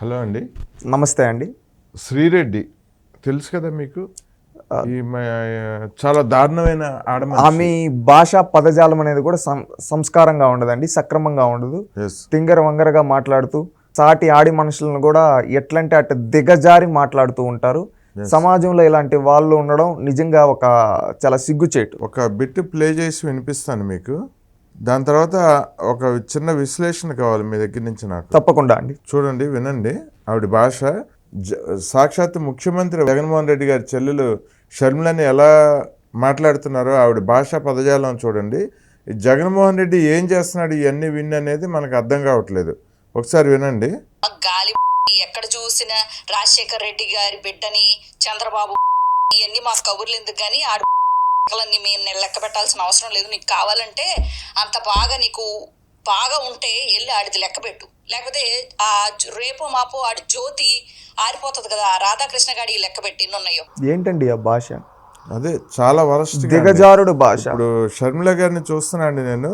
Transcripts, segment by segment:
Hello అండి. నమస్తే అండి. శ్రీరెడ్డి తెలుసు కదా మీకు? చాలా దారుణమైన ఆమె భాషా పదజాలం అనేది కూడా సంస్కారంగా ఉండదండి, సక్రమంగా ఉండదు. తింగర వంగరగా మాట్లాడుతూ సాటి ఆడి మనుషులను కూడా ఎట్లంటే అటు దిగజారి మాట్లాడుతూ ఉంటారు. సమాజంలో ఇలాంటి వాళ్ళు ఉండడం నిజంగా ఒక చాలా సిగ్గుచేటు. ఒక బిట్ ప్లే చేసి వినిపిస్తాను మీకు, దాని తర్వాత ఒక చిన్న విశ్లేషణ కావాలి మీ దగ్గర నుంచి నాకు. తప్పకుండా అండి. చూడండి, వినండి. ఆవిడ భాష సాక్షాత్ ముఖ్యమంత్రి జగన్మోహన్ రెడ్డి గారి చెల్లెలు షర్మిలని ఎలా మాట్లాడుతున్నారో ఆవిడ భాషా పదజాలం చూడండి. జగన్మోహన్ రెడ్డి ఏం చేస్తున్నాడు ఇవన్నీ విన్ అనేది మనకు అర్థం కావట్లేదు. ఒకసారి వినండి. గాలి ఎక్కడ చూసినా రాజశేఖర్ రెడ్డి గారి బిడ్డని చంద్రబాబు ఇవన్నీ మా కబుర్లు ఎందుకు కానీ మేము లెక్క పెట్టాల్సిన అవసరం లేదు. నీకు కావాలంటే అంత బాగా నీకు బాగా ఉంటే వెళ్ళి ఆడిది లెక్క పెట్టు, లేకపోతే ఆ రేపో మాపో ఆడి జ్యోతి ఆరిపోతుంది కదా, రాధాకృష్ణ గాడి లెక్క పెట్టి ఉన్నాయో. ఏంటండి ఆ భాష? అదే చాలా వరస్ట్ దిగజారుడు భాష. ఇప్పుడు షర్మిల గారిని చూస్తున్నాండి నేను,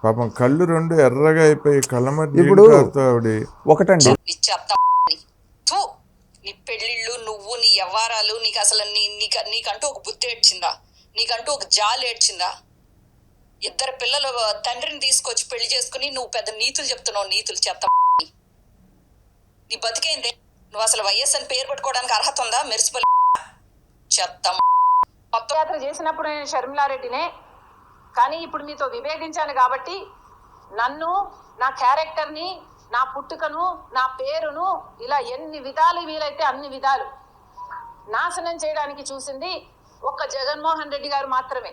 పాపం కళ్ళు రెండు ఎర్రగా అయిపోయి కళ్ళమట్టి. ఇప్పుడు ఆవిడ ఒకటండి, నీ పెళ్లిళ్ళు నువ్వు నీ వ్యవహారాలు నీకు అసలు నీకంటూ ఒక బుద్ధి ఏడ్చిందా? నీకంటూ ఒక జాలి ఏడ్చిందా? ఇద్దరు పిల్లలు తండ్రిని తీసుకొచ్చి పెళ్లి చేసుకుని నువ్వు పెద్ద నీతులు చెప్తున్నావు. నీతులు చెత్త. నీ బతికేందే? నువ్వు అసలు వైఎస్ అని పేరు పెట్టుకోవడానికి అర్హత ఉందా? మెరిసిపల్లి చెత్త. యాత్ర చేసినప్పుడు నేను షర్మిలారెడ్డినే, కానీ ఇప్పుడు మీతో విభేదించాను కాబట్టి నన్ను, నా క్యారెక్టర్ని, నా పుట్టుకను, నా పేరును ఇలా ఎన్ని విధాలు వీలైతే అన్ని విధాలు నాశనం చేయడానికి చూసింది ఒక్క జగన్మోహన్ రెడ్డి గారు మాత్రమే.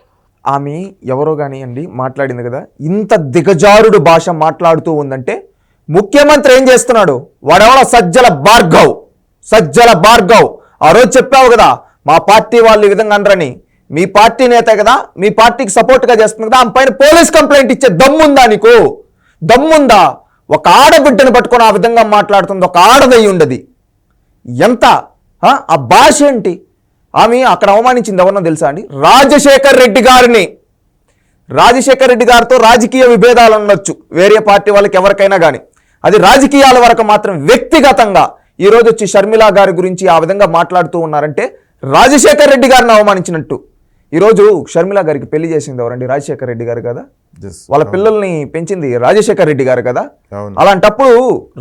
ఆమె ఎవరో కానీ అండి మాట్లాడింది కదా, ఇంత దిగజారుడు భాష మాట్లాడుతూ ఉందంటే ముఖ్యమంత్రి ఏం చేస్తున్నాడు? వాడెవడో సజ్జల భార్గవ్ ఆ రోజు చెప్పావు కదా, మా పార్టీ వాళ్ళు ఈ విధంగా అనరని. మీ పార్టీ నేత కదా, మీ పార్టీకి సపోర్ట్గా చేస్తుంది కదా, ఆమె పైన పోలీస్ కంప్లైంట్ ఇచ్చే దమ్ముందా నీకు? దమ్ముందా? ఒక ఆడబిడ్డను పట్టుకొని ఆ విధంగా మాట్లాడుతుంది, ఒక ఆడదయ్యి ఉండదు. ఎంత ఆ భాష ఏంటి? ఆమె అక్కడ అవమానించింది ఎవరన్నా తెలుసా అండి? రాజశేఖర్ రెడ్డి గారిని. రాజశేఖర్ రెడ్డి గారితో రాజకీయ విభేదాలు ఉండొచ్చు వేరే పార్టీ వాళ్ళకి ఎవరికైనా కానీ, అది రాజకీయాల వరకు మాత్రం వ్యక్తిగతంగా ఈరోజు వచ్చి షర్మిల గారి గురించి ఆ విధంగా మాట్లాడుతూ ఉన్నారంటే రాజశేఖర్ రెడ్డి గారిని అవమానించినట్టు. ఈరోజు షర్మిల గారికి పెళ్లి చేసింది ఎవరండి? రాజశేఖర్ రెడ్డి గారు కదా. వాళ్ళ పిల్లల్ని పెంచింది రాజశేఖర్ రెడ్డి గారు కదా. అలాంటప్పుడు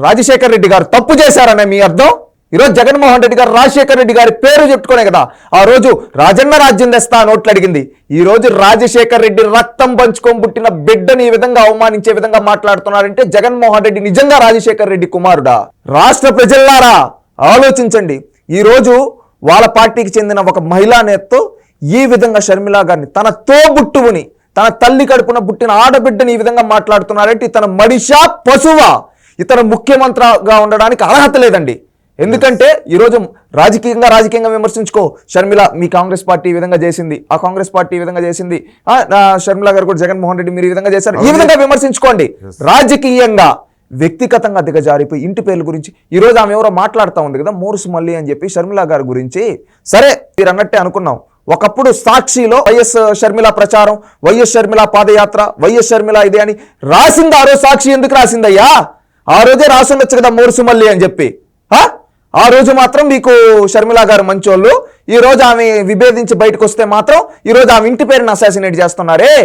రాజశేఖర్ రెడ్డి గారు తప్పు చేశారనే మీ అర్థం? ఈరోజు జగన్మోహన్ రెడ్డి గారు రాజశేఖర్ రెడ్డి గారి పేరు చెప్పుకునే కదా ఆ రోజు రాజన్న రాజ్యం తెస్తా నోట్లు అడిగింది. ఈ రోజు రాజశేఖర్ రెడ్డి రక్తం పంచుకొని పుట్టిన బిడ్డని ఈ విధంగా అవమానించే విధంగా మాట్లాడుతున్నారంటే జగన్మోహన్ రెడ్డి నిజంగా రాజశేఖర్ రెడ్డి కుమారుడా? రాష్ట్ర ప్రజలారా ఆలోచించండి. ఈ రోజు వాళ్ళ పార్టీకి చెందిన ఒక మహిళా నేతతో ఈ విధంగా షర్మిల గారిని, తన తోబుట్టువుని, తన తల్లి కడుపున పుట్టిన ఆడబిడ్డని ఈ విధంగా మాట్లాడుతున్నారంటే ఇతను మనిషా పశువా? ఇతను ముఖ్యమంత్రిగా ఉండడానికి అర్హత లేదండి. ఎందుకంటే ఈరోజు రాజకీయంగా విమర్శించుకో. షర్మిల మీ కాంగ్రెస్ పార్టీ ఈ విధంగా చేసింది, ఆ కాంగ్రెస్ పార్టీ ఈ విధంగా చేసింది, షర్మిల గారు కూడా జగన్మోహన్ రెడ్డి మీరు ఈ విధంగా చేశారు, ఈ విధంగా విమర్శించుకోండి. రాజకీయంగా వ్యక్తిగతంగా దిగజారిపోయి ఇంటి పేర్ల గురించి ఈరోజు ఆమె ఎవరో మాట్లాడుతూ ఉంది కదా, మోరుసు మల్లి అని చెప్పి షర్మిల గారి గురించి. సరే, మీరు అన్నట్టే అనుకున్నాం. ఒకప్పుడు సాక్షిలో వైఎస్ షర్మిల ప్రచారం, వైఎస్ షర్మిల పాదయాత్ర, వైఎస్ షర్మిల ఇదే అని రాసింది. ఆ రోజు సాక్షి ఎందుకు రాసిందయ్యా? ఆ రోజే రాసుండొచ్చు కదా మోరుసు మల్లి అని చెప్పి. ఆ రోజు మాత్రం మీకు షర్మిల గారు మంచోళ్ళు, ఈ రోజు ఆమె విభేదించి బయటకు వస్తే మాత్రం ఈరోజు ఆమె ఇంటి పేరుని అసాసినేట్ చేస్తున్నారే.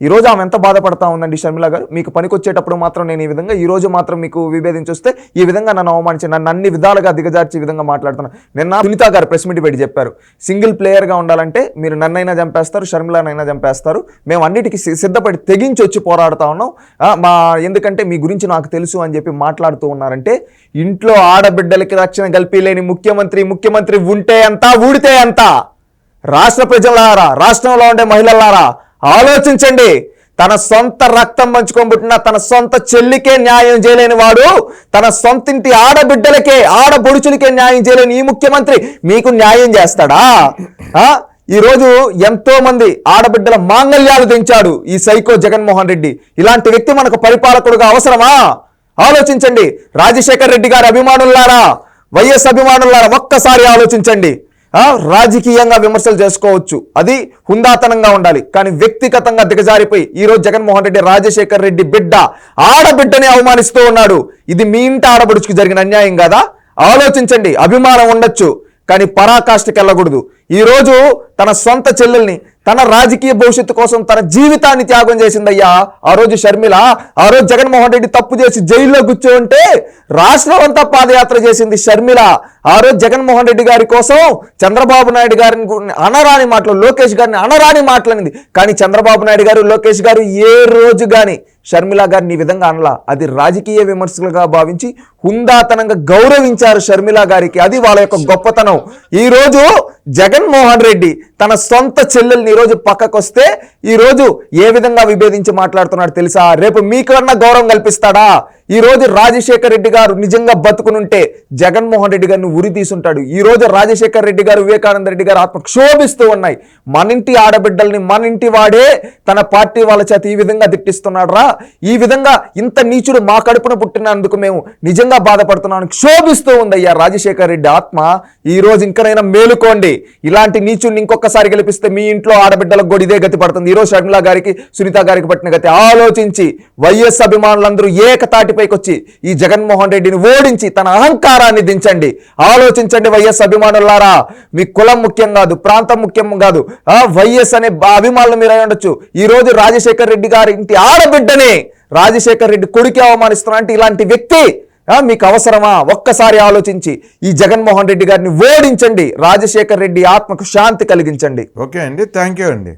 ఈరోజు ఆమె ఎంత బాధపడతా ఉందండి షర్మిల గారు. మీకు పనికొచ్చేటప్పుడు మాత్రం నేను ఈ విధంగా, ఈ రోజు మాత్రం మీకు విభేదించి వస్తే ఈ విధంగా నన్ను అవమానించి నన్ను అన్ని విధాలుగా దిగజార్చి ఈ విధంగా మాట్లాడుతున్నాను. నిన్న సునీత గారు ప్రెస్ మీట్ పెట్టి చెప్పారు, సింగిల్ ప్లేయర్గా ఉండాలంటే మీరు నన్నైనా చంపేస్తారు, షర్మిలనైనా చంపేస్తారు, మేము అన్నిటికీ సిద్ధపడి తెగించి వచ్చి పోరాడుతూ ఉన్నాం, ఎందుకంటే మీ గురించి నాకు తెలుసు అని చెప్పి మాట్లాడుతూ ఉన్నారంటే ఇంట్లో ఆడబిడ్డలకి రక్షణ కల్పించలేని ముఖ్యమంత్రి ఉంటే ఎంత, ఊడితే ఎంత? రాష్ట్ర ప్రజలారా, రాష్ట్రంలో ఉండే మహిళలారా ఆలోచించండి. తన సొంత రక్తం పంచుకోబుట్టిన తన సొంత చెల్లికే న్యాయం చేయలేని వాడు, తన సొంతింటి ఆడబిడ్డలకే, ఆడబొడుచులకే న్యాయం చేయలేని ఈ ముఖ్యమంత్రి మీకు న్యాయం చేస్తాడా? ఈరోజు ఎంతో మంది ఆడబిడ్డల మాంగళ్యాలు తెంచాడు ఈ సైకో జగన్మోహన్ రెడ్డి. ఇలాంటి వ్యక్తి మనకు పరిపాలకుడుగా అవసరమా? ఆలోచించండి. రాజశేఖర్ రెడ్డి గారి అభిమానులారా, వైఎస్ అభిమానులారా, ఒక్కసారి ఆలోచించండి. రాజకీయంగా విమర్శలు చేసుకోవచ్చు, అది హుందాతనంగా ఉండాలి. కానీ వ్యక్తిగతంగా దిగజారిపోయి ఈరోజు జగన్మోహన్ రెడ్డి రాజశేఖర్ రెడ్డి బిడ్డ ఆడబిడ్డని అవమానిస్తూ ఉన్నాడు. ఇది మీ ఇంటి ఆడబడుచుకు జరిగిన అన్యాయం కాదా? ఆలోచించండి. అభిమానం ఉండొచ్చు కానీ పరాకాష్ఠకి వెళ్ళకూడదు. ఈరోజు తన సొంత చెల్లెల్ని తన రాజకీయ భవిష్యత్తు కోసం తన జీవితాన్ని త్యాగం చేసిందయ్యా ఆ రోజు షర్మిల. ఆ రోజు జగన్మోహన్ రెడ్డి తప్పు చేసి జైల్లో కూర్చోంటే రాష్ట్రం అంతా పాదయాత్ర చేసింది షర్మిల. ఆ రోజు జగన్మోహన్ రెడ్డి గారి కోసం చంద్రబాబు నాయుడు గారిని అనరాని మాటలు, లోకేష్ గారిని అనరాని మాటలనింది. కానీ చంద్రబాబు నాయుడు గారు, లోకేష్ గారు ఏ రోజు కానీ షర్మిల గారిని ఈ విధంగా అనలా. అది రాజకీయ విమర్శలుగా భావించి హుందాతనంగా గౌరవించారు షర్మిల గారికి. అది వాళ్ళ యొక్క గొప్పతనం. ఈ రోజు జగన్మోహన్ రెడ్డి తన సొంత చెల్లెల్ని ఈరోజు పక్కకొస్తే ఈరోజు ఏ విధంగా విభేదించి మాట్లాడుతున్నాడు తెలుసా? రేపు మీకన్నా గౌరవం కల్పిస్తాడా? ఈ రోజు రాజశేఖర్ రెడ్డి గారు నిజంగా బతుకునుంటే జగన్మోహన్ రెడ్డి గారిని ఉరి తీసుంటాడు. ఈ రోజు రాజశేఖర్ రెడ్డి గారు, వివేకానంద రెడ్డి గారు ఆత్మ క్షోభిస్తూ ఉన్నాయి. మన ఇంటి ఆడబిడ్డల్ని మన ఇంటి వాడే తన పార్టీ వాళ్ళ చేత ఈ విధంగా దిట్టిస్తున్నాడు రా. ఈ విధంగా ఇంత నీచుడు మా కడుపున పుట్టినందుకు మేము నిజంగా బాధపడుతున్నాను, క్షోభిస్తూ ఉందయ్యా రాజశేఖర్ రెడ్డి ఆత్మ. ఈ రోజు ఇంకనైనా మేలుకోండి. ఇలాంటి నీచుడిని ఇంకొకసారి గెలిపిస్తే మీ ఇంట్లో ఆడబిడ్డలకు కూడా ఇదే గతి పడుతుంది. ఈరోజు షర్మిల గారికి, సునీత గారికి పట్టిన గతి. ఆలోచించి వైఎస్ అభిమానులందరూ ఏకతాటిపైకి వచ్చి ఈ జగన్మోహన్ రెడ్డిని ఓడించి తన అహంకారాన్ని దించండి. ఆలోచించండి వైఎస్ అభిమానులారా. మీ కులం ముఖ్యం కాదు, ప్రాంతం ముఖ్యం కాదు. వైఎస్ అనే అభిమానులు మీరు అయి ఉండొచ్చు. ఈ రోజు రాజశేఖర్ రెడ్డి గారి ఇంటి ఆడబిడ్డని రాజశేఖర్ రెడ్డి కొడుకే అవమానిస్తున్నా అంటే ఇలాంటి వ్యక్తి మీకు అవసరమా? ఒక్కసారి ఆలోచించి ఈ జగన్మోహన్ రెడ్డి గారిని ఓడించండి. రాజశేఖర్ రెడ్డి ఆత్మకు శాంతి కలిగించండి. ఓకే అండి, థ్యాంక్ యూ అండి.